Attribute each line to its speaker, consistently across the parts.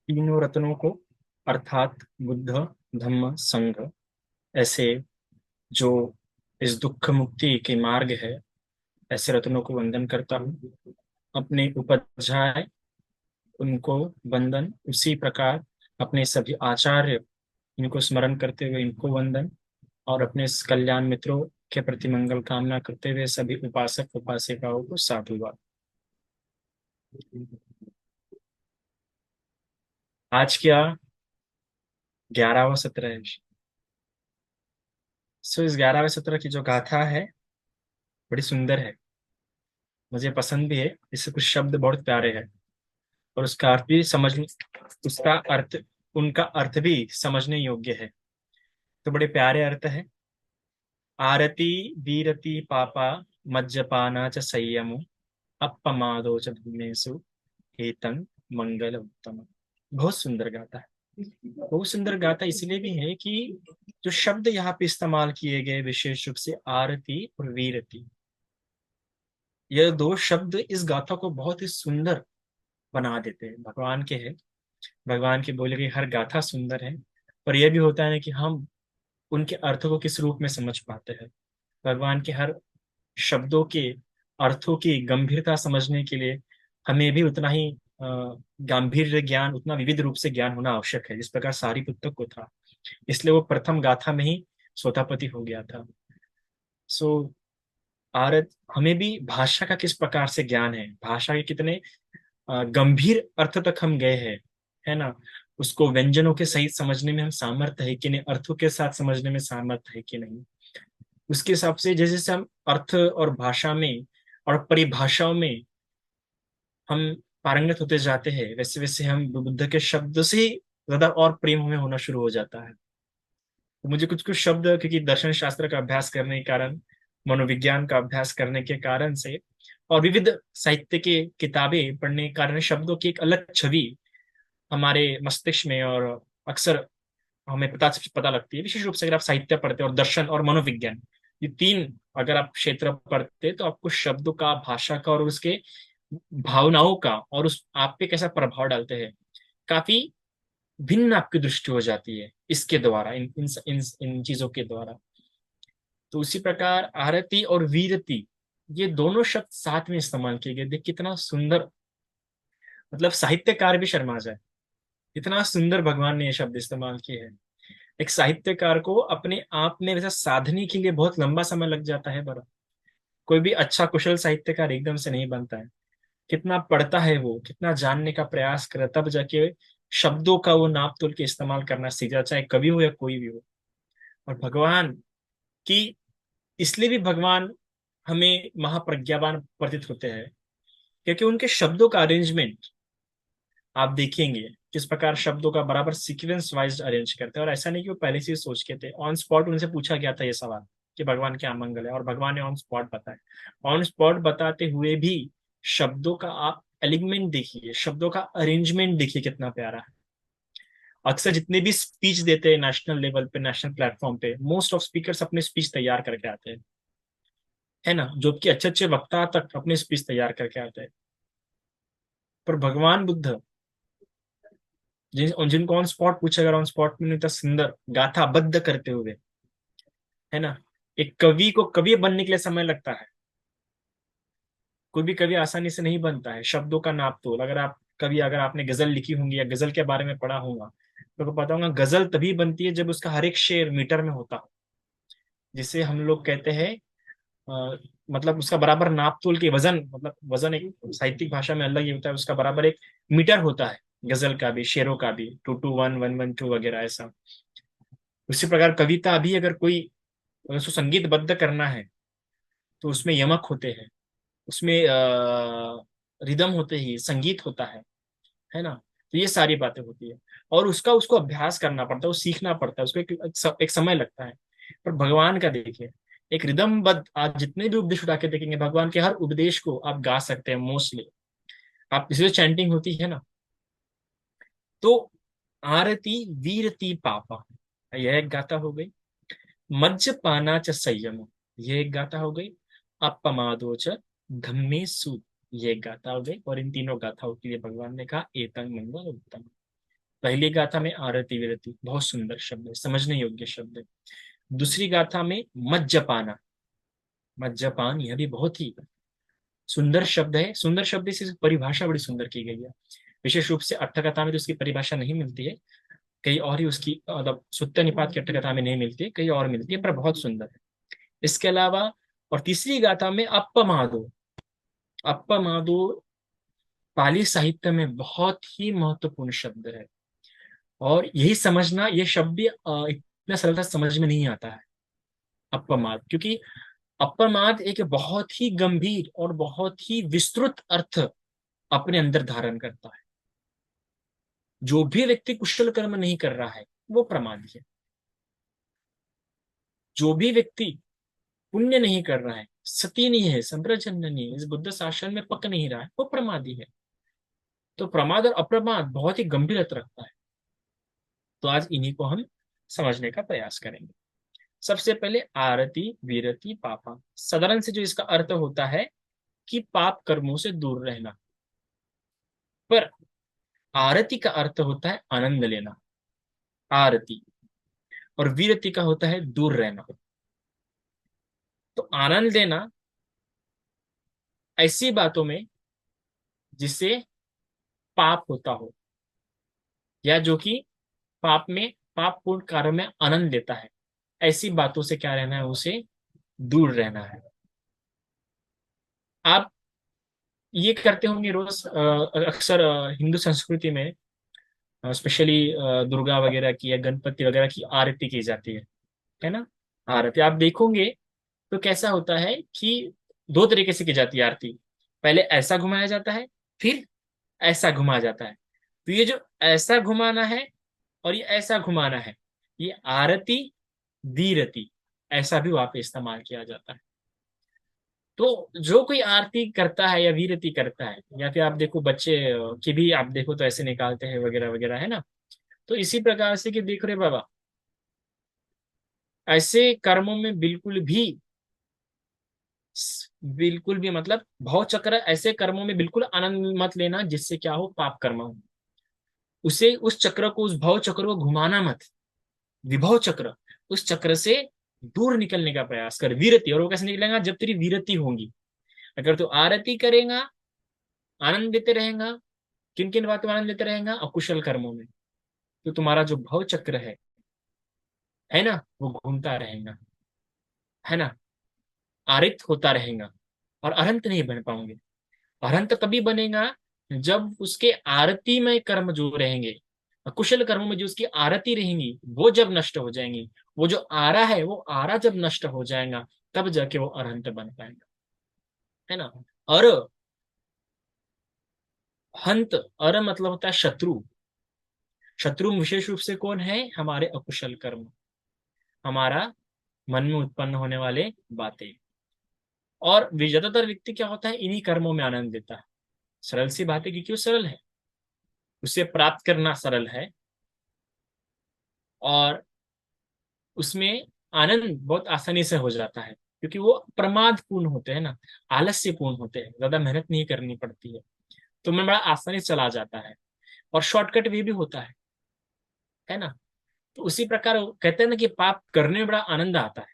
Speaker 1: तीनों रत्नों को, अर्थात बुद्ध, धम्म, संघ, ऐसे जो इस दुख मुक्ति के मार्ग है, ऐसे रत्नों को वंदन करता हूँ। अपने उपध्याय उनको वंदन, उसी प्रकार अपने सभी आचार्य इनको स्मरण करते हुए इनको वंदन, और अपने इस कल्याण मित्रों के प्रति मंगल कामना करते हुए सभी उपासक उपासिकाओं को साधुवाद। आज क्या 11वां सत्र है। इस 11वें सत्र की जो गाथा है बड़ी सुंदर है, मुझे पसंद भी है। इससे कुछ शब्द बहुत प्यारे हैं और उसका अर्थ भी समझ, उसका अर्थ, उनका अर्थ भी समझने योग्य है। तो बड़े प्यारे अर्थ है। आरती वीरति पापा मज्जपाना च संयमो अपमादो च धर्मेषु हेतं मंगल उत्तम। बहुत सुंदर गाता है। बहुत सुंदर गाता इसलिए भी है कि जो शब्द यहाँ पे इस्तेमाल किए गए विशेष रूप से आरती और वीरति, ये दो शब्द इस गाथा को बहुत ही सुंदर बना देते हैं। भगवान के हैं, भगवान के बोले गई हर गाथा सुंदर है। और यह भी होता है ना कि हम उनके अर्थों को किस रूप में समझ पाते हैं। भगवान के हर शब्दों के अर्थों की गंभीरता समझने के लिए हमें भी उतना ही गंभीर ज्ञान, उतना विविध रूप से ज्ञान होना आवश्यक है, जिस प्रकार सारिपुत्र को था। इसलिए वो प्रथम गाथा में ही सोतापति हो गया था। सो आरत हमें भी भाषा का किस प्रकार से ज्ञान है, भाषा के कितने गंभीर अर्थ तक हम गए हैं, है ना। उसको व्यंजनों के सहित समझने में हम सामर्थ्य है कि नहीं, अर्थों के साथ समझने में सामर्थ्य है कि नहीं। उसके हिसाब से जैसे जैसे हम अर्थ और भाषा में और परिभाषाओं में हम पारंगत होते जाते हैं, वैसे वैसे हम बुद्ध के शब्द से ज्यादा और प्रेम हमें होना शुरू हो जाता है। तो मुझे कुछ कुछ शब्द, क्योंकि दर्शन शास्त्र का अभ्यास करने के कारण, मनोविज्ञान का अभ्यास करने के कारण से, और विविध साहित्य के किताबें पढ़ने के कारण शब्दों की एक अलग छवि हमारे मस्तिष्क में और अक्सर हमें पता लगती है। विशेष रूप से अगर आप साहित्य पढ़ते हैं और दर्शन और मनोविज्ञान, ये तीन अगर आप क्षेत्र पढ़ते हैं तो आपको शब्दों का, भाषा का और उसके भावनाओं का और उस आप पे कैसा प्रभाव डालते हैं, काफी भिन्न आपकी दृष्टि हो जाती है इसके द्वारा, इन चीजों के द्वारा। तो उसी प्रकार आरती और वीरति, ये दोनों शब्द साथ में इस्तेमाल किए गए। देख कितना सुंदर, मतलब साहित्यकार भी शर्मा जाए, इतना सुंदर भगवान ने ये शब्द इस्तेमाल किए हैं। एक साहित्यकार को अपने आप में वैसा साधने के लिए बहुत लंबा समय लग जाता है बड़ा। कोई भी अच्छा कुशल साहित्यकार एकदम से नहीं बनता है। कितना पढ़ता है वो, कितना जानने का प्रयास करे, तब जाके शब्दों का वो नाप तोल के इस्तेमाल करना सीखा, चाहे कवि हो या कोई भी हो। और भगवान की, इसलिए भी भगवान हमें महाप्रज्ञावान प्रतीत होते हैं, क्योंकि उनके शब्दों का अरेंजमेंट आप देखेंगे किस प्रकार शब्दों का बराबर सीक्वेंस वाइज अरेंज करते हैं। और ऐसा नहीं कि वो पहले से ही सोच के थे, ऑन स्पॉट उनसे पूछा गया था ये सवाल कि भगवान क्या मंगल है, और भगवान ने ऑन स्पॉट बताया। ऑन स्पॉट बताते हुए भी शब्दों का आप एलिगमेंट देखिए, शब्दों का अरेंजमेंट देखिए कितना प्यारा है। अक्सर जितने भी स्पीच देते हैं नेशनल लेवल पे, नेशनल प्लेटफॉर्म पे, मोस्ट ऑफ स्पीकर्स अपने स्पीच तैयार करके आते हैं, है ना। जो कि अच्छे अच्छे वक्ता तक अपने स्पीच तैयार करके आते हैं। पर भगवान बुद्ध, जिनको ऑन स्पॉट पूछा अगर ऑन स्पॉट में इतना सुंदर गाथा बद्ध करते हुए, है ना। एक कवि को कवि बनने के लिए समय लगता है। कोई भी कवि आसानी से नहीं बनता है। शब्दों का नाप तोल, अगर आप कभी, अगर आपने गजल लिखी होंगी या गजल के बारे में पढ़ा होगा तो आपको पता होगा गजल तभी बनती है जब उसका हर एक शेर मीटर में होता हो, जिसे हम लोग कहते हैं मतलब उसका बराबर नाप तोल के वजन, मतलब वजन एक साहित्यिक भाषा में अलग ही होता है, उसका बराबर एक मीटर होता है। गजल का भी, शेरों का भी, 221 112 वगैरह ऐसा। उसी प्रकार कविता भी अगर कोई, अगर उसको संगीतबद्ध करना है तो उसमें यमक होते हैं, उसमें रिदम होते ही संगीत होता है ना। तो ये सारी बातें होती है और उसका उसको अभ्यास करना पड़ता है, वो सीखना पड़ता है, उसको एक समय लगता है। पर भगवान का देखिए, एक रिदमबद्ध, आप जितने भी उपदेश उठा के देखेंगे भगवान के हर उपदेश को आप गा सकते हैं मोस्टली। आप इसलिए चैंटिंग होती है ना। तो आरती वीरति पापा, यह एक गाथा हो गई। मज्जपाना च संयम, ये एक गाथा हो गई। अपमादो च धम्मे सु, ये एक गाथा हो गई। और इन तीनों गाथाओं के लिए भगवान ने कहा एतंग मंगल उत्तम। पहली गाथा में आरती विरति बहुत सुंदर शब्द है, समझने योग्य शब्द है। दूसरी गाथा में मज्जपाना, मज्जपान, यह भी बहुत ही सुंदर शब्द है। सुंदर शब्द से परिभाषा बड़ी सुंदर की गई है। विशेष रूप से अट्ठकथा में तो उसकी परिभाषा नहीं मिलती है, कहीं और ही उसकी मतलब सुत्त निपात की अट्ठकथा में नहीं मिलती है, कहीं और मिलती है, पर बहुत सुंदर है। इसके अलावा और तीसरी गाथा में अप्पमादो, अप्पमादो पाली साहित्य में बहुत ही महत्वपूर्ण शब्द है। और यही समझना, ये शब्द भी इतना सरलता से समझ में नहीं आता है, अपमाद, क्योंकि अपमाद एक बहुत ही गंभीर और बहुत ही विस्तृत अर्थ अपने अंदर धारण करता है। जो भी व्यक्ति कुशल कर्म नहीं कर रहा है वो प्रमादी है। जो भी व्यक्ति पुण्य नहीं कर रहा है, सती नहीं है, संप्रजन्य नहीं है, इस बुद्ध शासन में पक नहीं रहा है, वो प्रमादी है। तो प्रमाद और अप्रमाद बहुत ही गंभीर अर्थ रखता है। तो आज इन्हीं को हम समझने का प्रयास करेंगे। सबसे पहले आरति वीरति पापा, साधारण से जो इसका अर्थ होता है कि पाप कर्मों से दूर रहना। पर आरति का अर्थ होता है आनंद लेना, आरती। और वीरति का होता है दूर रहना। तो आनंद लेना ऐसी बातों में जिससे पाप होता हो, या जो कि पाप में, पाप पूर्ण कार्य में आनंद लेता है, ऐसी बातों से क्या रहना है, उसे दूर रहना है। आप ये करते होंगे रोज, अक्सर हिंदू संस्कृति में स्पेशली दुर्गा वगैरह की या गणपति वगैरह की आरती की जाती है ना। आरती आप देखोगे तो कैसा होता है कि दो तरीके से की जाती है आरती। पहले ऐसा घुमाया जाता है, फिर ऐसा घुमाया जाता है। तो ये जो ऐसा घुमाना है और ये ऐसा घुमाना है, ये आरती धीरति, ऐसा भी वहां पे इस्तेमाल किया जाता है। तो जो कोई आरती करता है या वीरति करता है, या फिर आप देखो बच्चे की भी आप देखो तो ऐसे निकालते हैं वगैरह वगैरह, है ना। तो इसी प्रकार से कि देख रहे बाबा, ऐसे कर्मों में बिल्कुल भी मतलब भव चक्र, ऐसे कर्मों में बिल्कुल आनंद मत लेना जिससे क्या हो, पाप कर्म हो। उसे उस चक्र को, उस भव चक्र को घुमाना मत, विभव चक्र, उस चक्र से दूर निकलने का प्रयास कर। वीरति, और वो कैसे निकलेगा, जब तेरी वीरति होगी। अगर तू आरती करेगा, आनंद देते रहेगा, किन किन बातों में आनंद लेते रहेगा, अकुशल कर्मों में, तो तुम्हारा जो भव चक्र है ना, वो घूमता रहेगा, है ना, आरित होता रहेगा, और अनंत नहीं बन पाओगे। अनंत तभी बनेगा जब उसके आरती में कर्म जो रहेंगे, कुशल कर्मों में जो उसकी आरती रहेंगी, वो जब नष्ट हो जाएंगी, वो जो आरा है वो आरा जब नष्ट हो जाएगा, तब जाके वो अरहंत बन पाएगा, है ना। अर, हंत, अर मतलब होता है शत्रु। शत्रु विशेष रूप से कौन है, हमारे अकुशल कर्म, हमारा मन में उत्पन्न होने वाले बातें। और ज्यादातर व्यक्ति क्या होता है, इन्हीं कर्मों में आनंद लेता है। सरल सी बात है, क्योंकि वो सरल है, उसे प्राप्त करना सरल है, और उसमें आनंद बहुत आसानी से हो जाता है, क्योंकि वो प्रमाद पूर्ण होते हैं ना, आलस्य पूर्ण होते हैं, ज्यादा मेहनत नहीं करनी पड़ती है, तो मन बड़ा आसानी से चला जाता है, और शॉर्टकट वे भी होता है ना। तो उसी प्रकार कहते हैं ना कि पाप करने में बड़ा आनंद आता है।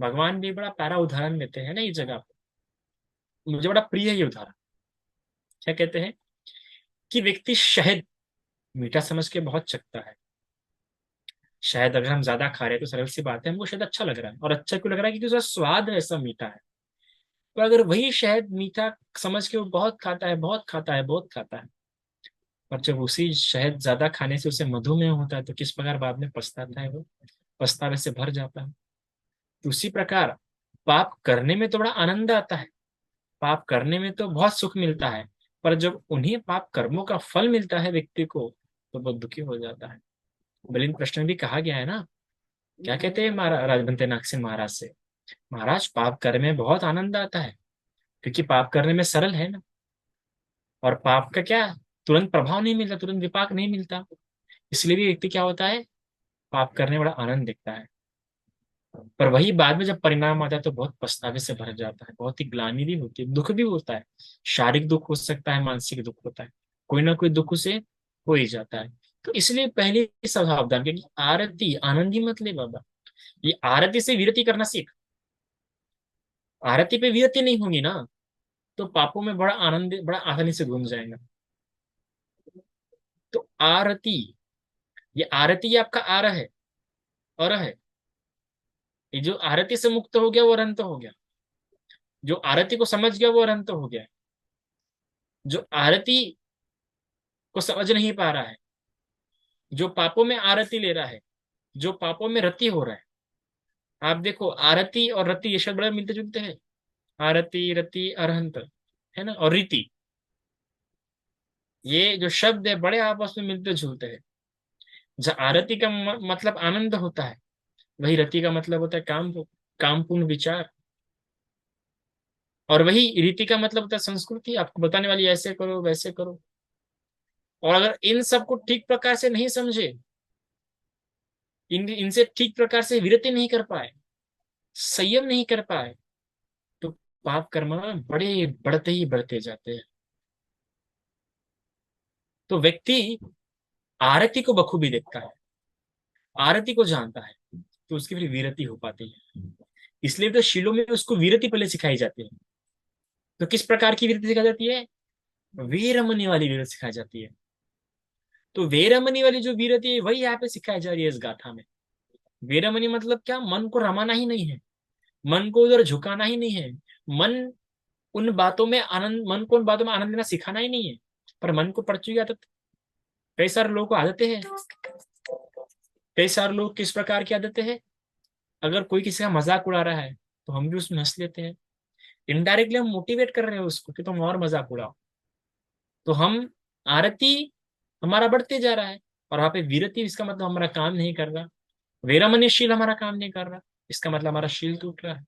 Speaker 1: भगवान भी बड़ा प्यारा उदाहरण देते हैं ना इस जगह पे, मुझे बड़ा प्रिय है ये उदाहरण। क्या कहते हैं कि व्यक्ति शहद मीठा समझ के बहुत चखता है। शायद अगर हम ज्यादा खा रहे हैं तो सरल सी बात है, हमको शायद अच्छा लग रहा है, और अच्छा क्यों लग रहा है, क्योंकि उसका स्वाद ऐसा मीठा है। तो अगर वही शहद मीठा समझ के वो बहुत खाता है, बहुत खाता है, बहुत खाता है, और जब उसी शहद ज्यादा खाने से उसे मधुमेह होता है, तो किस प्रकार बाद में पछताता है, वो पछतावे से भर जाता है। तो उसी प्रकार पाप करने में तो बड़ा आनंद आता है, पाप करने में तो बहुत सुख मिलता है, पर जब उन्हीं पाप कर्मों का फल मिलता है व्यक्ति को, तो बहुत दुखी हो जाता है। बलिन प्रश्न में भी कहा गया है ना, क्या कहते हैं महाराज राजबंते नागसेन महाराज से, महाराज पाप करने में बहुत आनंद आता है, क्योंकि पाप करने में सरल है ना, और पाप का क्या, तुरंत प्रभाव नहीं मिलता, तुरंत विपाक नहीं मिलता, इसलिए भी व्यक्ति क्या होता है, पाप करने में बड़ा आनंद दिखता है। पर वही बाद में जब परिणाम आता है तो बहुत पछतावे से भर जाता है, बहुत ही ग्लानि भी होती है, दुख भी होता है। शारीरिक दुख हो सकता है, मानसिक दुख होता है, कोई ना कोई दुख उसे हो ही जाता है। तो इसलिए पहले ही सावधान, क्योंकि आरती आनंदी मत ले बाबा। ये आरती से विरति करना सीख। आरती पे विरति नहीं होगी ना, तो पापों में बड़ा आनंद, बड़ा आसानी से घुस जाएगा। तो आरती, ये आरती ये आपका आर है, और है। ये जो आरती से मुक्त हो गया वो अरंत हो गया। जो आरती को समझ गया वो अरंत हो गया। जो आरती को समझ नहीं पा रहा है, जो पापों में आरती ले रहा है, जो पापों में रति हो रहा है। आप देखो, आरती और रति ये शब्द बड़े मिलते जुलते हैं। आरती, रति, अरहंत, है ना, और रीति, ये जो शब्द है बड़े आपस में मिलते जुलते हैं। जहाँ आरती का मतलब आनंद होता है, वही रति का मतलब होता है कामपूर्ण विचार। और वही रीति का मतलब होता है संस्कृति, आपको बताने वाली ऐसे करो वैसे करो। और अगर इन सबको ठीक प्रकार से नहीं समझे, इनसे ठीक प्रकार से विरति नहीं कर पाए, संयम नहीं कर पाए, तो पाप कर्म बड़े बढ़ते ही बढ़ते जाते हैं। तो व्यक्ति आरती को बखूबी देखता है, आरती को जानता है, तो उसकी फिर विरति हो पाती है। इसलिए तो शिलों में उसको विरति पहले सिखाई जाती है। तो किस प्रकार की विरति सिखाई जाती है? वीरमणि वाली विरति सिखाई जाती है। तो वीरमणि वाली जो विरति है वही यहाँ पे सिखाई जा रही है इस गाथा में। वीरमणि मतलब क्या? मन को रमाना ही नहीं है, मन को उधर झुकाना ही नहीं है, मन मन को उन बातों में आनंद लेना सिखाना ही नहीं है। पर मन को पड़ चुकी आदत। कई सारे लोगों को आदतें हैं। कई सारे लोग किस प्रकार की आदतें हैं? अगर कोई किसी का मजाक उड़ा रहा है तो हम भी उसमें हंस लेते हैं। इनडायरेक्टली हम मोटिवेट कर रहे हैं उसको कि तुम और मजाक उड़ाओ। तो हम आरती हमारा बढ़ते जा रहा है, और वहां पे विरति, इसका मतलब हमारा काम नहीं कर रहा। वीरमणिशील हमारा काम नहीं कर रहा, इसका मतलब हमारा शील टूट रहा है।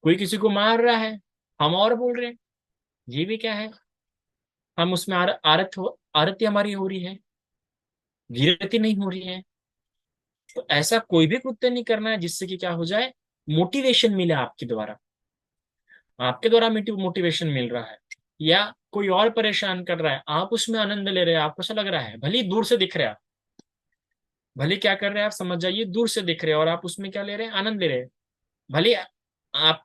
Speaker 1: कोई किसी को मार रहा है, हम और बोल रहे हैं, ये भी क्या है? हम उसमें आरती हमारी हो रही है, विरति नहीं हो रही है। तो ऐसा कोई भी कृत्य नहीं करना है जिससे कि क्या हो जाए, मोटिवेशन मिले आपके द्वारा। आपके द्वारा मोटिवेशन मिल रहा है, या कोई और परेशान कर रहा है, आप उसमें आनंद ले रहे हैं, आपको ऐसा लग रहा है, भले ही दूर से दिख रहे हैं आप, भले क्या कर रहे हैं आप समझ जाइए, दूर से दिख रहे हैं और आप उसमें क्या ले रहे हैं, आनंद ले रहे हैं। भले आप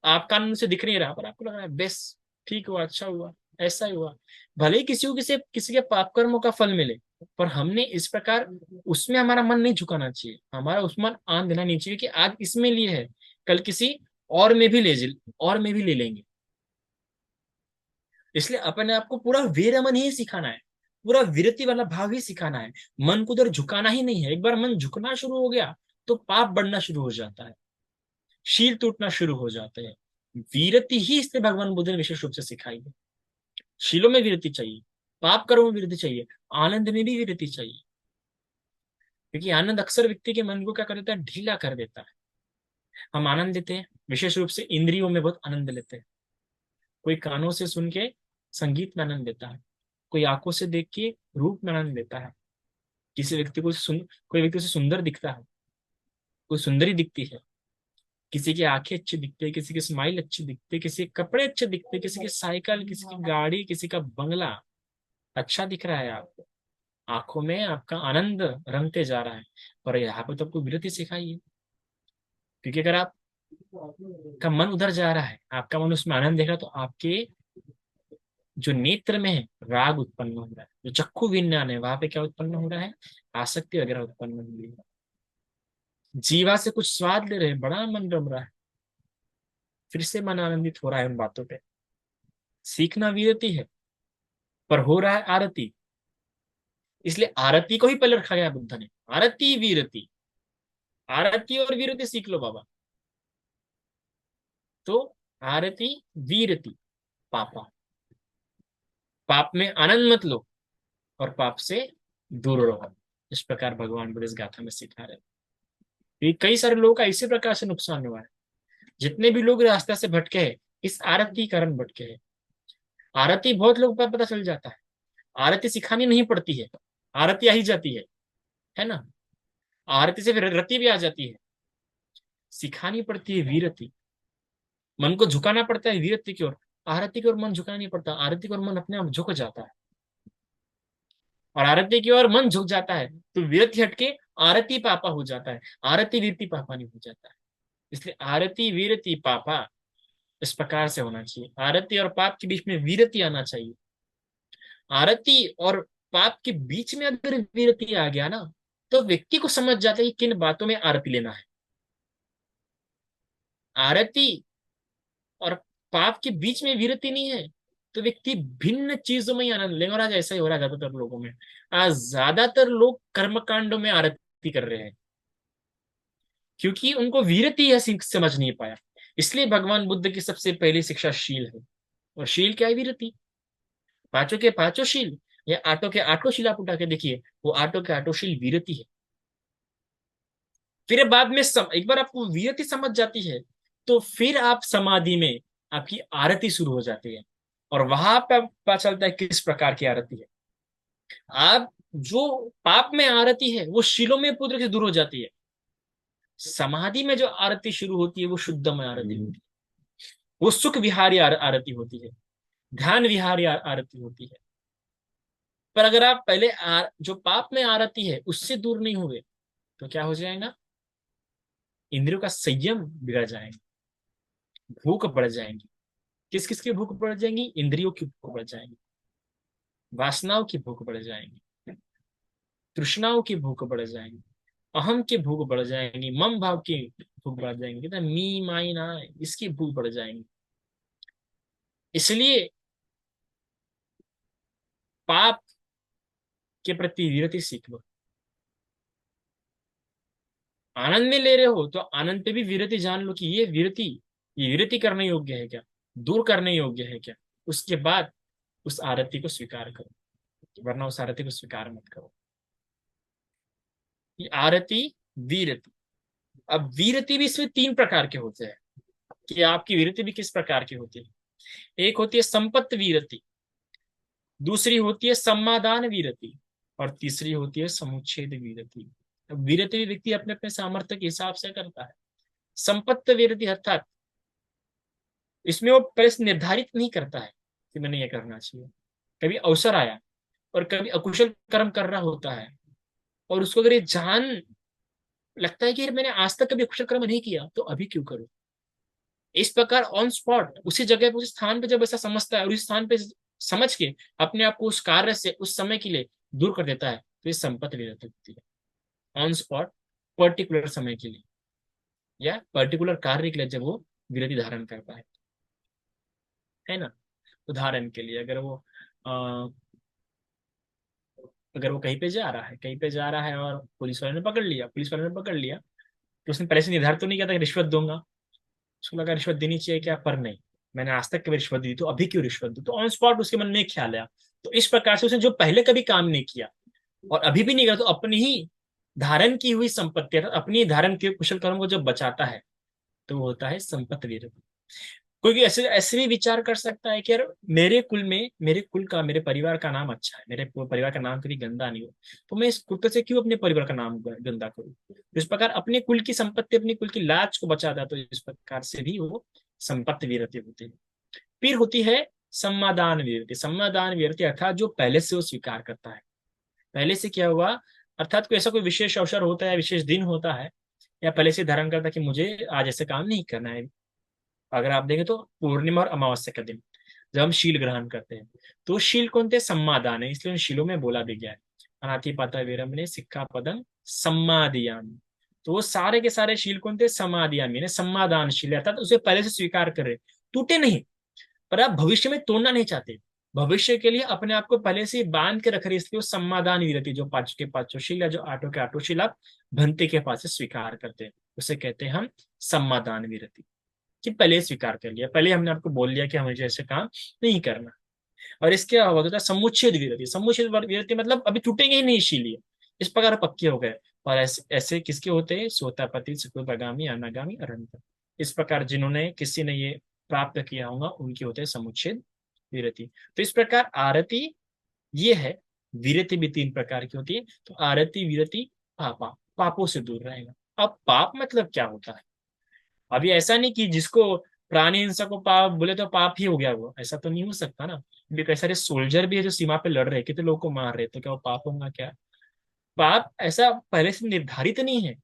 Speaker 1: आपका आनंद से दिख नहीं रहा, पर आपको लग रहा है बेस, ठीक हुआ, अच्छा हुआ, ऐसा ही हुआ। भले ही किसी के पाप कर्मों का फल मिले, पर हमने इस प्रकार उसमें हमारा मन नहीं झुकाना चाहिए, हमारा उसमें आन देना नहीं चाहिए कि आज इसमें लिए है, कल किसी और में भी और में भी ले लेंगे। इसलिए अपने आप को पूरा वीरमन ही सिखाना है, पूरा विरति वाला भाव ही सिखाना है। मन को उधर झुकाना ही नहीं है। एक बार मन झुकना शुरू हो गया तो पाप बढ़ना शुरू हो जाता है, शील टूटना शुरू हो जाते हैं। वीरति ही इसलिए भगवान बुद्ध ने विशेष रूप से सिखाई है। शीलों में विरति चाहिए, पाप कर्मों में विरति चाहिए, आनंद में भी विरति चाहिए। क्योंकि आनंद अक्सर व्यक्ति के मन को क्या कर देता है, ढीला कर देता है। हम आनंद लेते हैं, विशेष रूप से इंद्रियों में बहुत आनंद लेते हैं। कोई कानों से सुन के संगीत में आनंद लेता है, कोई आंखों से देख के रूप में आनंद लेता है। किसी व्यक्ति को कोई व्यक्ति उसे सुंदर दिखता है, कोई सुंदरी दिखती है, किसी की आंखें अच्छी दिखती है, किसी की स्माइल अच्छी दिखती है, किसी के कपड़े अच्छे दिखते हैं, किसी की साइकिल, किसी की गाड़ी, किसी का बंगला अच्छा दिख रहा है आपको, आंखों में आपका आनंद रंगते जा रहा है। पर यहाँ पे तो आपको विरति सिखाई है। क्योंकि अगर आप का मन उधर जा रहा है, आपका मन उसमें आनंद देख रहा है, तो आपके जो नेत्र में है राग उत्पन्न हो रहा है, जो चक्षु विज्ञान है वहां पे क्या उत्पन्न हो रहा है, आसक्ति वगैरह उत्पन्न हो रही है। जीवा से कुछ स्वाद ले रहे हैं, बड़ा मन रम रहा है, फिर से मन आनंदित हो रहा है उन बातों पे। सीखना विरति है, पर हो रहा है आरती। इसलिए आरती को ही पहले रखा गया बुद्ध ने, आरती विरति, आरती और विरति सीख लो बाबा। तो आरती, वीरति, पापा, पाप में आनंद मत लो और पाप से दूर रहो। इस प्रकार भगवान बुद्ध इस गाथा में सिखा रहे हैं। ये कई सारे लोगों का इसी प्रकार से नुकसान हुआ है। जितने भी लोग रास्ते से भटके हैं, इस आरती के कारण भटके हैं। आरती बहुत लोग पर पता चल जाता है, आरती सिखानी नहीं पड़ती है, आरती आ ही जाती है ना। आरती से फिर रति भी आ जाती है। सिखानी पड़ती है वीरति, मन को झुकाना पड़ता है वीरति की ओर। आरती की ओर मन झुकाना नहीं पड़ता, आरती की ओर मन अपने आप झुक जाता है। और आरती की ओर मन झुक जाता है तो विरति हटके आरती पापा हो जाता है, आरती वीरति पापा नहीं हो जाता है। इसलिए आरती वीरति पापा इस प्रकार से होना चाहिए। आरती और पाप के बीच में वीरति आना चाहिए। आरती और पाप के बीच में अगर वीरति आ गया ना, तो व्यक्ति को समझ जाता है कि किन बातों में आरती लेना है। आरती और पाप के बीच में विरति नहीं है तो व्यक्ति भिन्न चीजों में ही आनंद लेगा। और आज ऐसा ही हो रहा है ज्यादातर लोगों में। आज ज्यादातर लोग कर्मकांडों में आरती कर रहे हैं क्योंकि उनको वीरति यह समझ नहीं पाया। इसलिए भगवान बुद्ध की सबसे पहली शिक्षा शील है। और शील क्या है? वीरति। पांचों के पांचों शील या आठों के आठों शील आप उठा के देखिए, वो आठों के आठों शील वीरति है। फिर बाद में एक बार आपको वीरति समझ जाती है तो फिर आप समाधि में आपकी आरती शुरू हो जाती है। और वहां पर पता चलता है किस प्रकार की आरती है। आप जो पाप में आरती है वो शीलों में पूरी तरह से दूर हो जाती है। समाधि में जो आरती शुरू होती है वो शुद्धमय आरती होती है। वो सुख विहारी आरती होती है, ध्यान विहारी आरती होती है। पर अगर आप पहले जो पाप में आरती है उससे दूर नहीं हुए तो क्या हो जाएगा? इंद्रियों का संयम बिगड़ जाएगा, भूख बढ़ जाएंगी। किस किस की भूख बढ़ जाएंगी? इंद्रियों की भूख बढ़ जाएंगी, वासनाओं की भूख बढ़ जाएंगी, तृष्णाओं की भूख बढ़ जाएंगी, अहम की भूख बढ़ जाएंगी, मम भाव की भूख बढ़ जाएंगी, कितना मी माई ना, इसकी भूख बढ़ जाएंगी। इसलिए पाप के प्रति विरति सीख लो। आनंद में ले रहे हो तो आनंद पे भी विरति जान लो कि ये विरति करने योग्य है क्या, दूर करने योग्य है क्या। उसके बाद उस आरती को स्वीकार करो, वरना उस आरती को स्वीकार मत करो। ये आरती वीरति। अब वीरति भी इसमें तीन प्रकार के होते हैं कि आपकी वीरति भी किस प्रकार की होती है। एक होती है संपत्ति वीरति, दूसरी होती है सम्मादान वीरति, और तीसरी होती है समुच्छेद वीरति। अब वीरति भी व्यक्ति अपने अपने सामर्थ्य के हिसाब से करता है। संपत्ति वीरति अर्थात इसमें वो पहले से निर्धारित नहीं करता है कि मैंने ये करना चाहिए। कभी अवसर आया और कभी अकुशल कर्म कर रहा होता है और उसको अगर ये जान लगता है कि यार मैंने आज तक कभी अकुशल कर्म नहीं किया तो अभी क्यों करूं, इस प्रकार ऑन स्पॉट उसी जगह पे उस स्थान पे जब ऐसा समझता है और उस स्थान पे समझ के अपने आप को उस कार्य से उस समय के लिए दूर कर देता है तो ये संपत्ति विरति होती है। ऑन स्पॉट पर्टिकुलर समय के लिए या पर्टिकुलर कार्य के लिए जब वो विरति धारण करता है ना। उदाहरण के लिए अगर वो कहीं पे जा रहा है, कहीं पे जा रहा है और पुलिस वाले ने पकड़ लिया, पुलिस वाले ने पकड़ लिया, तो उसने पहले से निर्धारित तो नहीं किया था कि रिश्वत दूंगा। उसको लगा रिश्वत देनी चाहिए क्या, पर नहीं, मैंने आज तक कभी रिश्वत दी तो अभी क्यों रिश्वत दूं। तो ऑन स्पॉट उसके मन में एक ख्याल आया। तो इस प्रकार से उसने जो पहले कभी काम नहीं किया और अभी भी नहीं किया तो अपनी ही धारण की हुई संपत्ति अर्थात अपनी धारण के कुशल कर्म को जब बचाता है तो वो होता है संपत्ति विरति। कोई ऐसे ऐसे भी विचार कर सकता है कि यार मेरे कुल में, मेरे कुल का, मेरे परिवार का नाम अच्छा है, मेरे परिवार का नाम कभी गंदा नहीं हो, तो मैं इस कुत्ते से क्यों अपने परिवार का नाम गंदा करूं। इस प्रकार अपने कुल की संपत्ति, अपनी कुल की लाज को बचाता है। तो इस प्रकार से भी वो संपत्ति विरति होती है। फिर होती है सम्मादान विरति। सम्मादान विरति अर्थात जो पहले से वो स्वीकार करता है। पहले से क्या हुआ, अर्थात कोई ऐसा कोई विशेष अवसर होता है, विशेष दिन होता है, या पहले से धारण करता है कि मुझे आज ऐसे काम नहीं करना है। अगर आप देखें तो पूर्णिमा और अमावस्या का दिन जब हम शील ग्रहण करते हैं तो शील कौन थे? सम्मादान है, इसलिए उन शीलों में बोला भी गया है अनाति पाता वीरम ने सिक्खा पदम सम्मादियामी। तो वो सारे के सारे शील कौन थे? समादियामी ने सम्मादान शील, अर्थात उसे पहले से स्वीकार कर रहे, टूटे नहीं, पर आप भविष्य में तोड़ना नहीं चाहते, भविष्य के लिए अपने आप को पहले से बांध के रख रहे, इसलिए वो सम्मादान विरति जो पांच के पांचों शील या जो आठों के आठों शील आप भंते के पास से स्वीकार करते हैं उसे कहते हैं हम सम्मादान विरति। कि पहले स्वीकार कर लिया, पहले हमने आपको बोल दिया कि हमें ऐसे काम नहीं करना। और इसके अलावा होता है समुच्छेद विरति। समुच्छेद विरति मतलब अभी टूटेंगे ही नहीं इसीलिए, इस प्रकार पक्के हो गए। और ऐसे ऐसे किसके होते हैं? सोतापति, सुखगामी, अनागामी, अनंत। इस प्रकार जिन्होंने किसी ने ये प्राप्त किया होगा उनके होते हैं समुच्छेद विरति। तो इस प्रकार आरती ये है। विरति भी तीन प्रकार की होती है। तो आरती विरति पापा, पापों से दूर रहेगा। अब पाप मतलब क्या होता है? अभी ऐसा नहीं कि जिसको प्राणी हिंसा को पाप बोले तो पाप ही हो गया, वो ऐसा तो नहीं हो सकता ना। भी कई सारे सोल्जर भी है जो सीमा पे लड़ रहे हैं, कितने लोगों को मार रहे हैं, तो क्या वो पाप होगा क्या? पाप ऐसा पहले से निर्धारित नहीं है।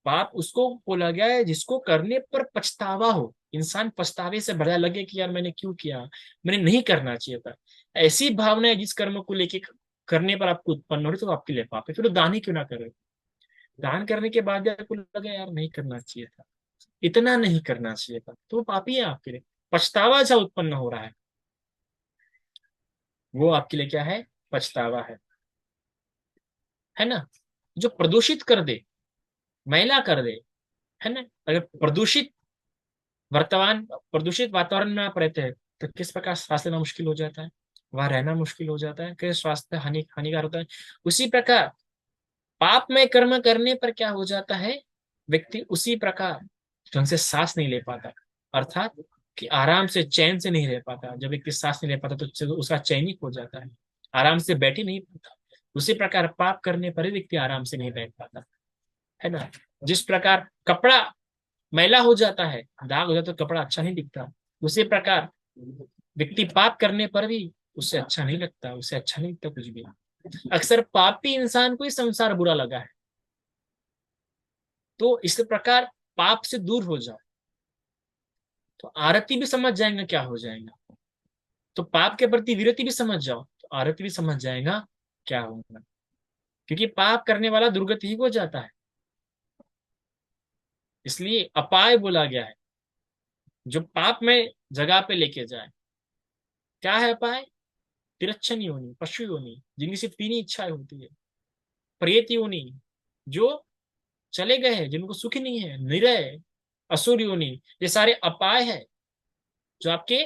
Speaker 1: पाप उसको बोला गया है जिसको करने पर पछतावा हो, इंसान पछतावे से भरा लगे कि यार मैंने क्यों किया, मैंने नहीं करना चाहिए था। ऐसी भावना है जिस कर्म को लेके करने पर आपको उत्पन्न हो रही, तो आपके लिए पाप है। फिर वो दान ही क्यों ना करे? दान करने के बाद भी आपको लगे यार नहीं करना चाहिए था, इतना नहीं करना चाहिए था, तो वो पापी है आपके लिए। पछतावा जो उत्पन्न हो रहा है, वो आपके लिए क्या है? पछतावा है ना? जो प्रदूषित कर दे, मैला कर दे, है ना? अगर प्रदूषित वातावरण में आप रहते हैं, तो किस प्रकार सांस लेना मुश्किल हो जाता है, वहां रहना मुश्किल हो जाता है, कैसे स्वास्थ्य हानिकार होता है। उसी प्रकार पाप में कर्म करने पर क्या हो जाता है, व्यक्ति उसी प्रकार ढंग से सांस नहीं ले पाता, अर्थात कि आराम से चैन से नहीं रह पाता। जब व्यक्ति सांस नहीं ले पाता तो उसका चैनिक हो जाता है, आराम से बैठ ही नहीं पाता। उसी प्रकार पाप करने पर ही व्यक्ति आराम से नहीं बैठ पाता, है ना? जिस प्रकार कपड़ा मैला हो जाता है, दाग हो जाता है, तो कपड़ा अच्छा नहीं दिखता, उसी प्रकार व्यक्ति पाप करने पर भी उसे अच्छा नहीं लगता, उसे अच्छा नहीं लगता कुछ भी। अक्सर पापी इंसान को ही संसार बुरा लगा है। तो इस प्रकार पाप से दूर हो जाओ, तो आरती भी समझ जाएंगे क्या हो जाएगा। तो पाप के प्रति विरति भी समझ जाओ, तो आरती भी समझ जाएगा क्या होगा। क्योंकि पाप करने वाला दुर्गति ही हो जाता है। इसलिए अपाय बोला गया है, जो पाप में जगह पे लेके जाए। क्या है अपाय? तिरच्छन योनि, पशु योनि, जिनकी सिर्फ तीन ही इच्छाएं होती है। प्रेत योनि, जो चले गए हैं, जिनको सुख ही नहीं है, निरय। असुर योनि, ये सारे अपाय है जो आपके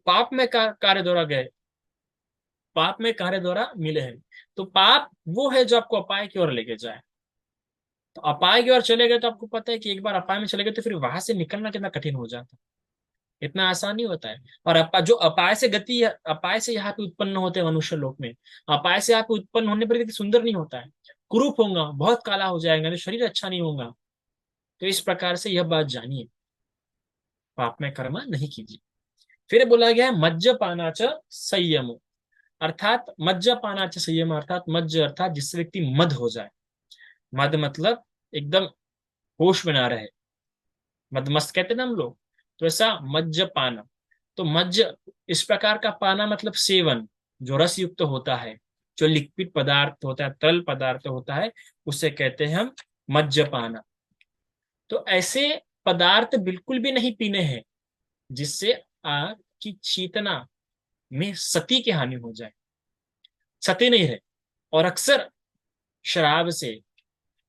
Speaker 1: पाप में कार्य द्वारा गए, पाप में कार्य द्वारा मिले हैं। तो पाप वो है जो आपको अपाय की ओर लेके जाए। तो अपाय की ओर चले गए तो आपको पता है कि एक बार अपाय में चले गए तो फिर वहां से निकलना कितना कठिन हो जाता है, इतना आसान नहीं होता है। और जो अपाय से गति है, अपाय से यहाँ पे उत्पन्न होते हैं मनुष्य लोक में, अपाय से यहाँ पे उत्पन्न होने पर व्यक्ति सुंदर नहीं होता है, कुरूप होगा, बहुत काला हो जाएगा, तो शरीर अच्छा नहीं होगा। तो इस प्रकार से यह बात जानिए, पाप में कर्म नहीं कीजिए। फिर बोला गया है मज्जपानाच संयम, अर्थात मज्जपानाच संयम, अर्थात मज्ज अर्थात जिससे व्यक्ति मद हो जाए। मद मतलब एकदम होश में ना रहे, मदमस्त कहते हैं ना हम लोग, तो ऐसा मज्ज पाना। तो मज्ज इस प्रकार का पाना मतलब सेवन, जो रस युक्त होता है, जो लिक्विड पदार्थ होता है, तरल पदार्थ होता है, उसे कहते हैं हम मज्ज पाना। तो ऐसे पदार्थ बिल्कुल भी नहीं पीने हैं जिससे आग की चेतना में सती की हानि हो जाए, सती नहीं रहे। और अक्सर शराब से,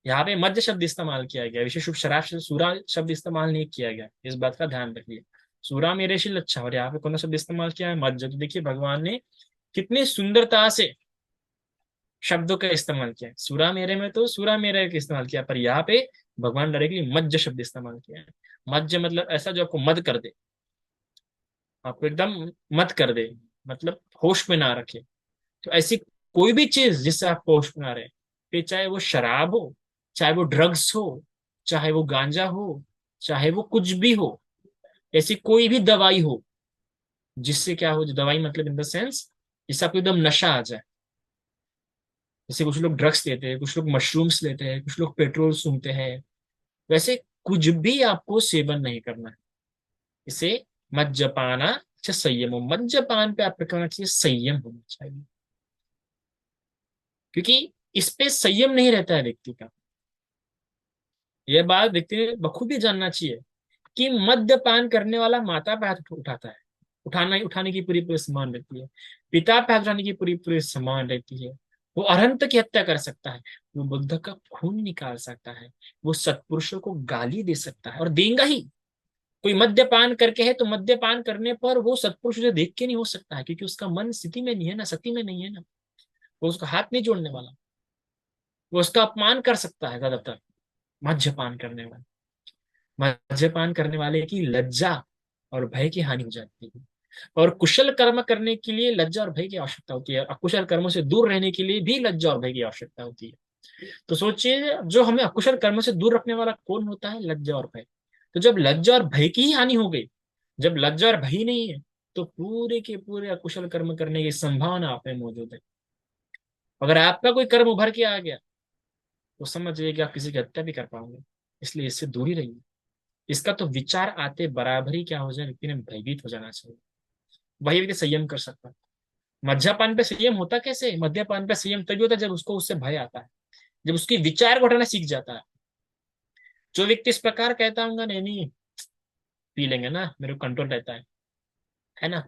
Speaker 1: यहाँ पे मध्य शब्द इस्तेमाल किया गया, विशेष रूप शराब से सूरा शब्द इस्तेमाल नहीं किया गया, इस बात का ध्यान रखिए। सूरा मेरे शील अच्छा, और यहाँ पे कौन सा शब्द इस्तेमाल किया है? मध्य। तो देखिए भगवान ने कितनी सुंदरता से शब्दों का इस्तेमाल किया है। सूरा मेरे में तो सूरा मेरे का इस्तेमाल किया, पर यहाँ पे भगवान डायरेक्टली मध्य शब्द इस्तेमाल किया है। मध्य मतलब ऐसा जो आपको मद कर दे, आपको एकदम मत कर दे, मतलब होश में ना रखे। तो ऐसी कोई भी चीज जिससे आप होश में ना रहे, फिर चाहे वो शराब हो, चाहे वो ड्रग्स हो, चाहे वो गांजा हो, चाहे वो कुछ भी हो, ऐसी कोई भी दवाई हो जिससे क्या हो, जो दवाई मतलब इन द सेंस जिससे आपको एकदम नशा आ जाए। जैसे कुछ लोग ड्रग्स लेते हैं, कुछ लोग मशरूम्स लेते हैं, कुछ लोग पेट्रोल सूंघते हैं, वैसे कुछ भी आपको सेवन नहीं करना है। इसे मज्जपाना अच्छा संयम हो, मज्जपान पे आपको करना चाहिए संयम होना चाहिए, क्योंकि इस पे संयम नहीं रहता है व्यक्ति का। यह बात व्यक्ति ने बखूबी जानना चाहिए कि मद्यपान करने वाला माता पे हाथ उठाता है, उठाना उठाने की पूरी पूरी समान रहती है, पिता पे हाथ उठाने की पूरी पूरी समान रहती है। वो अरहंत की हत्या कर सकता है, वो बुद्ध का खून निकाल सकता है, वो सत्पुरुषों को गाली दे सकता है और देगा ही। कोई मद्यपान करके है तो मद्यपान करने पर वो सत्पुरुष उसे देख के नहीं हो सकता है, क्योंकि उसका मन स्थिति में नहीं है ना, सती में नहीं है ना, वो उसका हाथ नहीं जोड़ने वाला, वो उसका अपमान कर सकता है ज्यादातर। मद्यपान करने वाला, मद्यपान करने वाले की लज्जा और भय की हानि हो जाती है। और कुशल कर्म करने के लिए लज्जा और भय की आवश्यकता होती है, अकुशल कर्मों से दूर रहने के लिए भी लज्जा और भय की आवश्यकता होती है। तो सोचिए, जो हमें अकुशल कर्मों से दूर रखने वाला कौन होता है? लज्जा और भय। तो जब लज्जा और भय की ही हानि हो गई, जब लज्जा और भय नहीं है, तो पूरे के पूरे अकुशल कर्म करने की संभावना आप में मौजूद है। अगर आपका कोई कर्म उभर के आ गया, तो समझिए कि आप किसी की हत्या भी कर पाओगे। इसलिए इससे दूर ही रहिए। इसका तो विचार आते बराबर ही क्या हो जाए, व्यक्ति ने भयभीत हो जाना चाहिए। वही व्यक्ति संयम कर सकता है। मद्यपान पे संयम होता कैसे है? मद्यपान पे संयम तभी होता है जब उसको उससे भय आता है, जब उसकी विचार को हटाना सीख जाता है। जो व्यक्ति इस प्रकार कहता होगा, नहीं नहीं पी लेंगे ना, मेरे को कंट्रोल रहता है ना,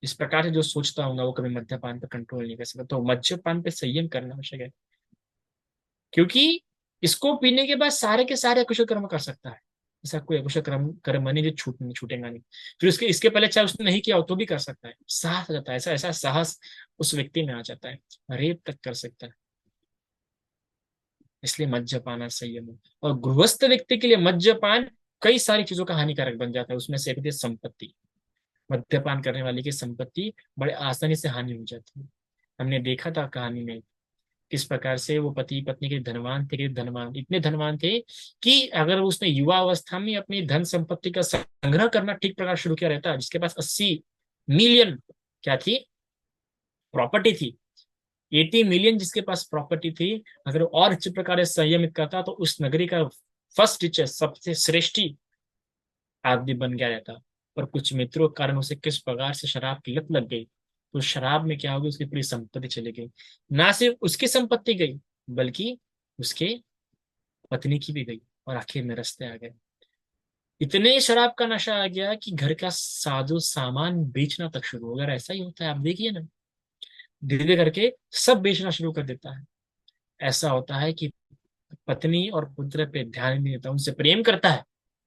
Speaker 1: इस प्रकार से जो सोचता होगा वो कभी मद्यपान पे कंट्रोल नहीं कर सकता। तो मद्यपान पे संयम करना आवश्यक है, क्योंकि इसको पीने के बाद सारे के सारे अकुशल कर्म कर सकता है। ऐसा कोई अकुशल कर्म कर्म नहीं जो छूटेगा नहीं। फिर उसके इसके पहले चाहे उसने नहीं किया हो तो भी कर सकता है। साहस आ जाता है, ऐसा ऐसा साहस उस व्यक्ति में आ जाता है, रेप तक कर सकता है। इसलिए मद्यपान संयम है। और गृहस्थ व्यक्ति के लिए मद्यपान कई सारी चीजों का हानिकारक बन जाता है। उसमें से एक होती है संपत्ति। मद्यपान करने वाले की संपत्ति बड़े आसानी से हानि हो जाती है। हमने देखा था कहानी में किस प्रकार से वो पति पत्नी के धनवान थे, कि धनवान इतने धनवान थे कि अगर उसने युवा अवस्था में अपनी धन संपत्ति का संग्रह करना ठीक प्रकार शुरू किया रहता, जिसके पास 80 मिलियन क्या थी, प्रॉपर्टी थी, 80 मिलियन जिसके पास प्रॉपर्टी थी, अगर वो और अच्छे प्रकार से संयमित करता तो उस नगरी का फर्स्ट रिचेस्ट सबसे श्रेष्ठी आदमी बन गया रहता। पर कुछ मित्रों के कारण उसे किस प्रकार से शराब की लत लग गई, तो शराब में क्या हो गई, उसकी पूरी संपत्ति चली गई। ना सिर्फ उसकी संपत्ति गई, बल्कि उसके पत्नी की भी गई, और आखिर में रास्ते आ गए। इतने शराब का नशा आ गया कि घर का साजो सामान बेचना तक शुरू हो गया। ऐसा ही होता है, आप देखिए ना, धीरे धीरे करके सब बेचना शुरू कर देता है। ऐसा होता है कि पत्नी और पुत्र पे ध्यान नहीं देता, उनसे प्रेम करता है,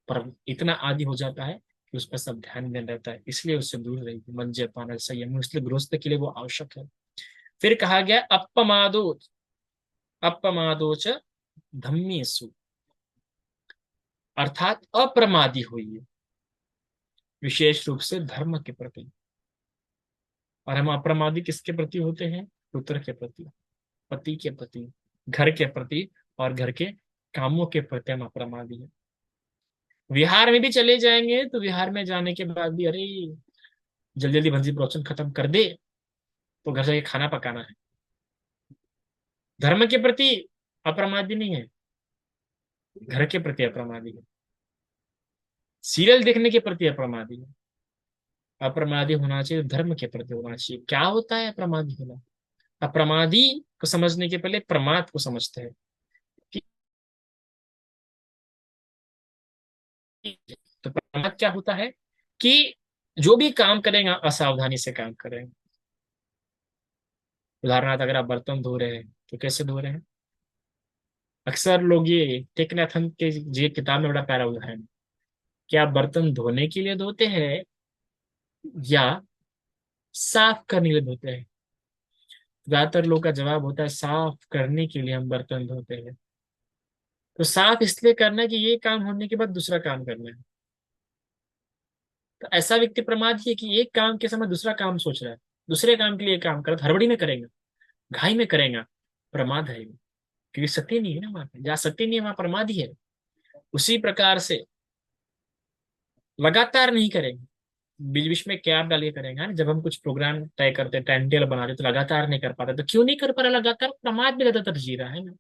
Speaker 1: पर इतना आदी हो जाता है कि उस पर सब ध्यान नहीं रहता है। इसलिए उससे दूर रहिए, मद्यपान संयम, इसलिए गृहस्थ के लिए वो आवश्यक है। फिर कहा गया अपमादो, अपमादोच धम्मेसु, अर्थात अप्रमादी होइए, विशेष रूप से धर्म के प्रति। और हम अप्रमादी किसके प्रति होते हैं? पुत्र के प्रति, पति के प्रति, घर के प्रति, और घर के कामों के प्रति हम अप्रमादी हैं। विहार में भी चले जाएंगे तो विहार में जाने के बाद भी, अरे जल्दी जल्दी भंजी प्रोचन खत्म कर दे, तो घर जाके खाना पकाना है। धर्म के प्रति अप्रमादी नहीं है, घर के प्रति अप्रमादी है। सीरियल देखने के प्रति अप्रमादी है। अप्रमादी होना चाहिए धर्म के प्रति होना चाहिए। क्या होता है अप्रमादी होना? अप्रमादी को समझने के पहले प्रमाद को समझते हैं कि, तो प्रमाद क्या होता है कि जो भी काम करेंगे असावधानी से काम करेंगे। उदाहरणार्थ अगर आप बर्तन धो रहे हैं तो कैसे धो रहे हैं? अक्सर लोग ये टेकनाथन के ये किताब में बड़ा प्यारा उदाहरण है कि आप बर्तन धोने के लिए धोते हैं या साफ करने के लिए धोते हैं। ज्यादातर लोग का जवाब होता है साफ करने के लिए हम बर्तन धोते हैं। तो साफ इसलिए करना है कि ये काम होने के बाद दूसरा काम करना है। तो ऐसा व्यक्ति प्रमादी है कि एक काम के समय दूसरा काम सोच रहा है, दूसरे काम के लिए काम कर रहा है, हड़बड़ी में करेगा, घाई में करेगा, प्रमाद है वो। क्योंकि सत्य नहीं है ना वहां पे, जहाँ सत्य नहीं है वहां प्रमाद ही है। उसी प्रकार से लगातार नहीं करेंगे, बीच बीच में कैप डाल के करेंगे, है ना? जब हम कुछ प्रोग्राम तय करते हैं, टाइम टेबल बनाते हैं, तो लगातार नहीं कर पाते, तो क्यों नहीं कर पा रहा लगातार? प्रमाद भी लगातार जी रहा है ना।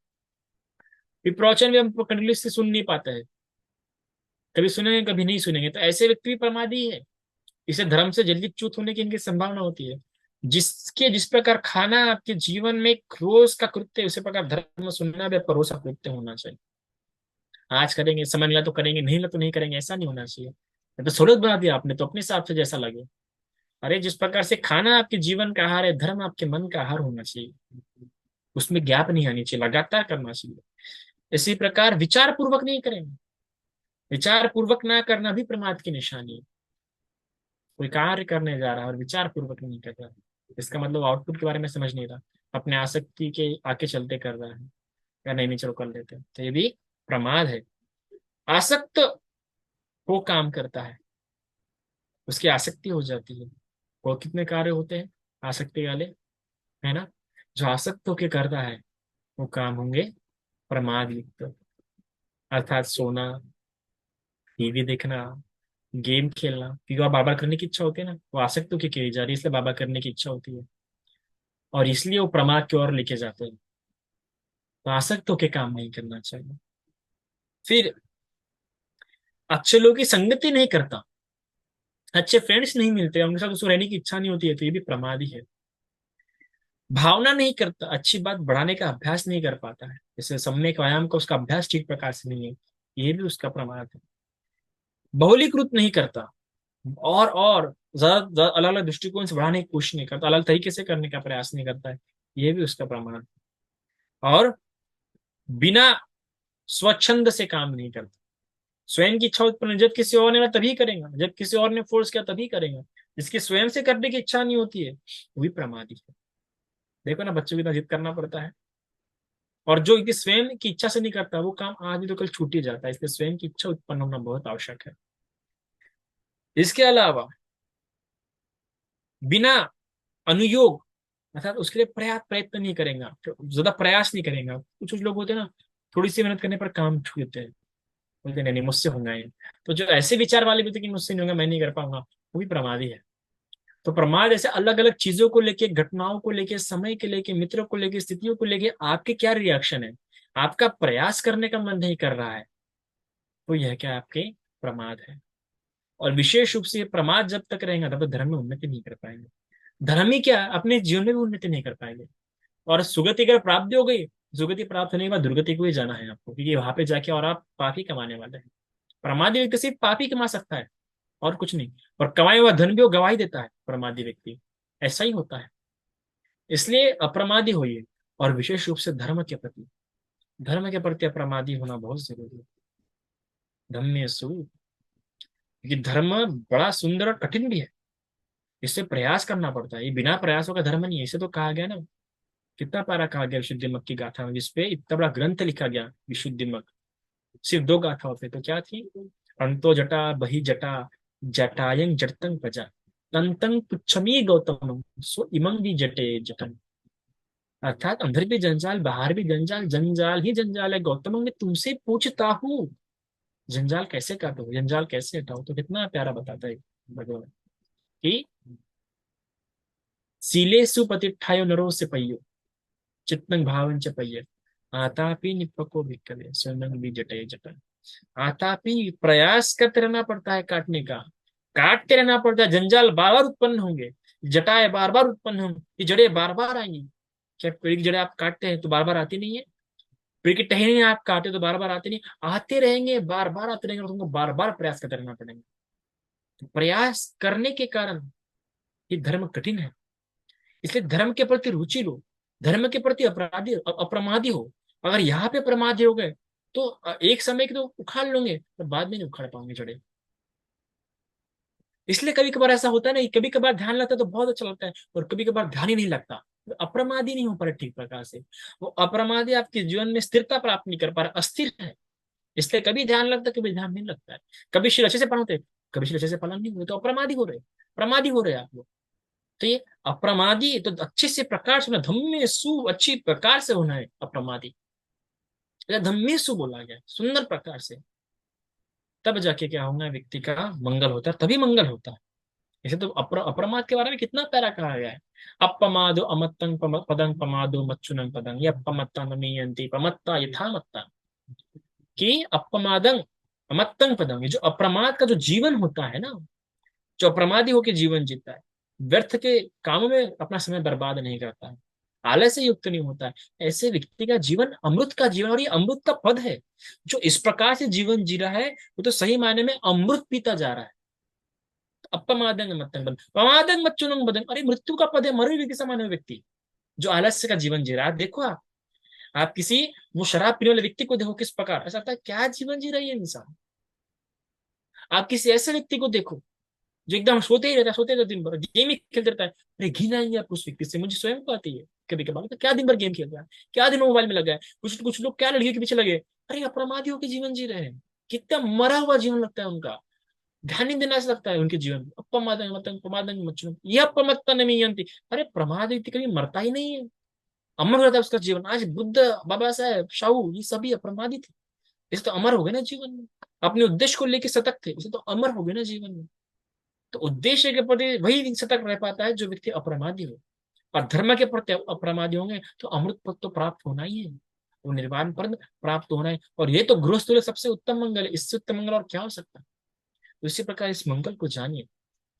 Speaker 1: फिर प्रवचन भी हम कंटिन्यूसली सुन नहीं पाते हैं, कभी सुनेंगे कभी नहीं सुनेंगे, तो ऐसे व्यक्ति भी प्रमादी है। इसे धर्म से जल्दी च्युत होने की इनकी संभावना होती है। जिस प्रकार खाना आपके जीवन में एक रोज का कृत्य है, उसी प्रकार धर्म सुनना भी आपका रोज का कृत्य होना चाहिए। आज करेंगे, समय मिला तो करेंगे, नहीं मिला तो नहीं करेंगे, ऐसा नहीं होना चाहिए। तो सूरत बना दिया आपने तो अपने हिसाब से जैसा लगे। अरे जिस प्रकार से खाना आपके जीवन का आहार है, धर्म आपके मन का आहार होना चाहिए। उसमें गैप नहीं आनी चाहिए, लगातार करना चाहिए। इसी प्रकार विचार पूर्वक नहीं करेंगे, विचार पूर्वक ना करना भी प्रमाद की निशानी है। कोई कार्य करने जा रहा है और विचार पूर्वक नहीं कर रहा, इसका मतलब आउटपुट के बारे में समझ नहीं रहा, अपने आसक्ति के आके चलते कर रहा है, या नहीं नहीं चलो कर लेते हैं, तो ये भी प्रमाद है। आसक्त वो काम करता है, उसकी आसक्ति हो जाती है। वो कितने कार्य होते हैं आसक्ति वाले, है ना? जो आसक्त होके करता है वो काम होंगे प्रमाद युक्त, अर्थात सोना, टीवी देखना, गेम खेलना, क्योंकि वह बार बार करने की इच्छा होती है ना, वो आसक्त होकर की जा रही है, इसलिए बार बार करने की इच्छा होती है, और इसलिए वो प्रमाद की ओर लेके जाते हैं। तो आसक्त होकर काम नहीं करना चाहिए। फिर अच्छे लोगों की संगति नहीं करता, अच्छे फ्रेंड्स नहीं मिलते, उनके साथ उसको रहने की इच्छा नहीं होती है, तो ये भी प्रमाद ही है। भावना नहीं करता, अच्छी बात बढ़ाने का अभ्यास नहीं कर पाता है, जैसे सम्यक व्यायाम का उसका अभ्यास ठीक प्रकार से नहीं है, ये भी उसका प्रमाद है। बहुलीकृत नहीं करता, और ज्यादा अलग अलग दृष्टिकोण से बढ़ाने की कोशिश नहीं करता, अलग तरीके से करने का प्रयास नहीं करता है, ये भी उसका प्रमाण है। और बिना स्वच्छंद से काम नहीं करता, स्वयं की इच्छा उत्पन्न जब किसी और ने तभी करेगा, जब किसी और ने फोर्स किया तभी करेगा, जिसकी स्वयं से करने की इच्छा नहीं होती है वो भी प्रमादी है। देखो ना, बच्चों की इतना जिद करना पड़ता है, और जो यदि स्वयं की इच्छा से नहीं करता वो काम आज नहीं तो कल छूट ही जाता है, इसलिए स्वयं की इच्छा उत्पन्न होना बहुत आवश्यक है। इसके अलावा बिना अनुयोग, अर्थात उसके लिए पर्याप्त प्रयत्न नहीं करेगा, तो ज्यादा प्रयास नहीं करेगा। कुछ कुछ लोग होते हैं ना, थोड़ी सी मेहनत करने पर काम छू देते हैं, बोलते नहीं नहीं मुझसे होगा ये। तो जो ऐसे विचार वाले भी होते हैं कि मुझसे नहीं होगा, मैं नहीं कर पाऊंगा, वो भी प्रमादी है। तो प्रमाद ऐसे अलग अलग चीजों को लेके, घटनाओं को लेके, समय के लेके, मित्रों को लेके, स्थितियों को लेके आपके क्या रिएक्शन है, आपका प्रयास करने का मन नहीं कर रहा है, तो यह क्या आपके प्रमाद है। और विशेष रूप से ये प्रमाद जब तक रहेगा तब तक धर्म में उन्नति नहीं कर पाएंगे। धर्म ही क्या, अपने जीवन में भी उन्नति नहीं कर पाएंगे। और सुगति अगर प्राप्ति हो गई, सुगति प्राप्त होने के बाद दुर्गति को ही जाना है आपको, क्योंकि वहां पे जाके और आप पाप ही कमाने वाले हैं। प्रमादी व्यक्ति सिर्फ पाप ही कमा सकता है, और कुछ नहीं। और कमाया हुआ धन भी वो गवाही देता है प्रमादी व्यक्ति, ऐसा ही होता है। इसलिए अप्रमादी होइए, और विशेष रूप से धर्म के प्रति अप्रमादी होना बहुत जरूरी है। धम्य सु, क्योंकि धर्म बड़ा सुंदर और कठिन भी है, इससे प्रयास करना पड़ता है, ये बिना प्रयासों का धर्म नहीं है। इसे तो कहा गया ना, कितना प्यारा कहा गया विशुद्धि मग की गाथा में, जिसपे इतना बड़ा ग्रंथ लिखा गया विशुद्धि मग, सिर्फ दो गाथाओं पे, तो क्या थी? अंतो जटा बही जटा, जटायं जटतं प्रजा, तंतं पुच्छमी गौतम सो इमं भी जटे जटन। अर्थात अंदर भी जंजाल, बाहर भी जंजाल, जंजाल ही जंजाल है गौतम, मैं तुमसे पूछता हूँ, जंजाल कैसे काटो, जंजाल कैसे हटाओ। तो कितना प्यारा बताता है भगवान कि सीले सुपतिठायो नरो से पయ్यो, चित्तं भावं च पయ్य, आतापि निपको भिक्कवे स्वयं भी जटे जटन। आतापि प्रयास करते रहना पड़ता है काटने का, काटते रहना पड़ता है, जंजाल बार बार उत्पन्न होंगे, जटाएं बार बार उत्पन्न होंगी, ये जड़ें बार बार आएंगी। क्या पेड़ की जड़ें आप काटते हैं तो बार बार आती नहीं है? पेड़ की टहनियां आप काटे तो बार बार आते नहीं, आते रहेंगे, बार बार आते रहेंगे, और तुमको बार बार प्रयास करते रहना पड़ेगा। तो प्रयास करने के कारण ये धर्म कठिन है, इसलिए धर्म के प्रति रुचि लो, धर्म के प्रति अपराधी अप्रमादी हो। अगर यहाँ पे प्रमादी हो गए तो एक समय की तो उखाड़ लोगे, तो बाद में नहीं उखाड़ पाओगे जड़े। इसलिए कभी कभार ऐसा होता है ना कि कभी कभार ध्यान लगता है तो बहुत अच्छा लगता है, और कभी कभार ध्यान ही नहीं लगता, तो अप्रमादी नहीं हो पा रहे ठीक प्रकार से। वो अप्रमादी आपके जीवन में स्थिरता प्राप्त नहीं कर पा रहा, अस्थिर है। इसलिए कभी ध्यान लगता है, कभी ध्यान नहीं लगता है, कभी शील अच्छे से पढ़ते, कभी शील अच्छे से पालन नहीं हुए, तो अप्रमादी हो रहे, प्रमादी हो रहे आप लोग। तो ये अप्रमादी तो अच्छे से प्रकार से होना, धम्मे सु अच्छी प्रकार से होना है अप्रमादी, धम्मे सु बोला गया सुंदर प्रकार से, तब जाके क्या होगा, व्यक्ति का मंगल होता है, तभी मंगल होता है। इसे तो अप्रमाद के बारे में कितना प्यारा कहा गया है। अपमादो अमत्तं पदं पमादो मच्चुनं पदं, ये अपमत्ता नमीयन्ति प्रमत्ता यथा मत्ता, कि अपमादं अमत्तं पदं, ये जो अप्रमाद का जो जीवन होता है ना, जो अप्रमादी होकर जीवन जीता है, व्यर्थ के कामों में अपना समय बर्बाद नहीं करता है, आलस्य युक्त नहीं होता है, ऐसे व्यक्ति का जीवन अमृत का जीवन, और ये अमृत का पद है। जो इस प्रकार से जीवन जी रहा है वो तो सही मायने में अमृत पीता जा रहा है। अपमादंग मत्तंग बदं, प्रमादंग मच्चुनंग बदं, अरे मृत्यु का पद है, मरे हुए के समान है व्यक्ति जो आलस्य का जीवन जी रहा है। देखो आप किसी वो शराब पीने वाले व्यक्ति को देखो, किस प्रकार ऐसा लगता है क्या जीवन जी रही है इंसान। आप किसी ऐसे व्यक्ति को देखो जो एकदम सोते ही रहता है, सोते रहता है, दिन भर गेम ही खेलते रहता है, अरे घिन आएंगे आप उस व्यक्ति से, मुझे स्वयं को आती है कभी कभार, तो क्या दिन भर गेम खेल रहा है, क्या दिन मोबाइल में लगा है, कुछ कुछ लोग क्या लड़कियों के पीछे लगे, अरे अपराधियों के जीवन जी रहे हैं, कितना मरा हुआ जीवन लगता है उनका, ध्यान नहीं देना ऐसा लगता है उनके जीवन में। अपमादंग मच्चुन ये अपमत्ता नहीं यंती, अरे प्रमाद व्यक्ति कभी मरता ही नहीं है, अमर रहता है उसका जीवन। आज बुद्ध, बाबा साहेब, शाहू, ये सभी अप्रमादी थे, इसे तो अमर हो गए ना जीवन में। अपने उद्देश्य को लेकर सतत थे, इसे तो अमर हो गए ना जीवन में। तो उद्देश्य के प्रति वही सतत रह पाता है जो व्यक्ति अप्रमादी हो। और धर्म के प्रति अप्रमादी होंगे तो अमृत पद तो प्राप्त होना ही है, वो निर्वाण पद प्राप्त होना है। और ये तो गृहस्थ के लिए सबसे उत्तम मंगल है, इससे उत्तम मंगल और क्या हो सकता है। तो इसी प्रकार इस मंगल को जानिए,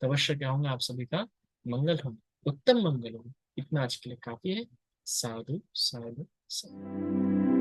Speaker 1: तो अवश्य क्या होगा, आप सभी का मंगल हो, उत्तम मंगल हो। इतना आज के लिए काफी है। साधु साधु साधु।